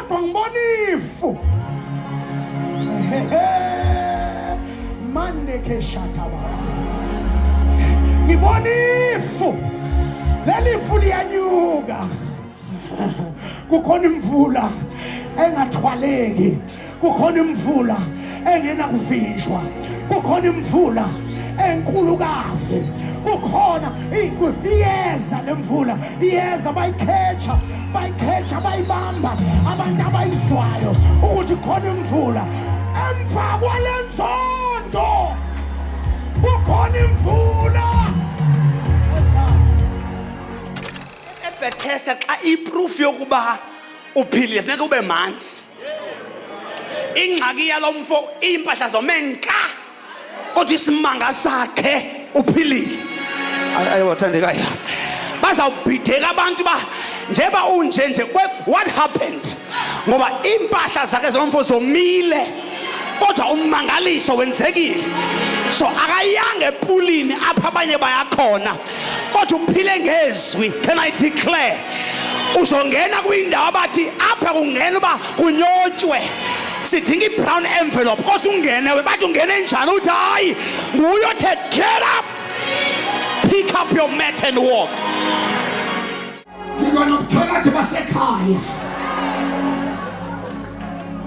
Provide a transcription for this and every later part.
kodwa ngibona ifu mande ke shataba ngibona ifu leli ifu liyanyuka kukhona imvula engathwaleki kukhona imvula engena kuvinjwa kukhona imvula enkulukazi kukhona iyeza lemvula iyeza bayikhetha bayibamba abantu abayizwayo ukuthi khona imvula emva kwalenzondo kukhona imvula eBethesda xa iproof yokuba uphilile funeka ube manzi ingxaki yalomfo impahla zomenka kodwa isimanga sakhe uphilile ayewathandekayo bazawubhideka abantu ba njeba unje what happened ngoba impahla zakhe zomfo zomile kodwa ummangaliso wenzekile so akayanga epulini apha abanye bayakhona kodwa uphile ngezwi. Can I declare uzongena kwindawo abathi apha kungena uba kunyotywe sidinga i-brown envelope kodwa ungene bathi ungene njani uthi hayi nguye othe get up pick up your mat and walk. Nginobuthakathi basekhaya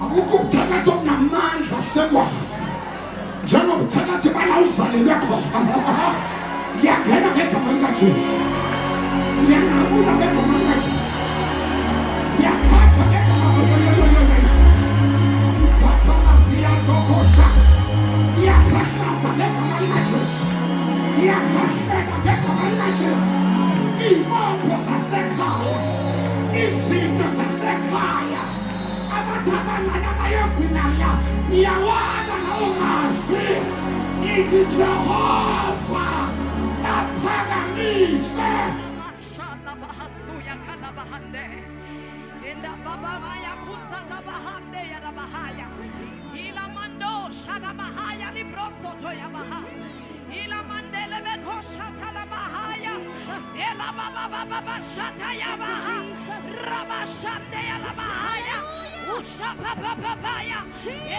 akukho ubuthakathi obunamandla sekwa njengobuthakathi bala uzalelwe khona ngiyangena ngegama likaJesu ngiyangabula ngegama likaJesu ngiyakhatha ngegama ngiyakhahlaza ngegama likaJesu ngiyakhahleka ngegama likaJesu iy'mopho zasekhaya izinto zasekhaya abathabalana bayogcinala ngiyawala lawo mazwi ithi Jehova aphakamise ila mando shara bahaya libroso to ya bahaya ila mandele bekosha tala bahaya ela baba shata ya baha raba shande ya la bahaya usha papa ya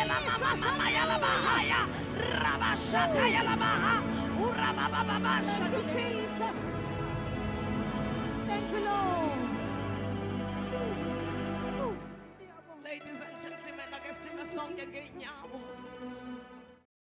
ela mama ya la bahaya raba shata ya la baha uraba baba shata. Jesus, thank you Lord. Ladies and gentlemen, I can sing a song again now.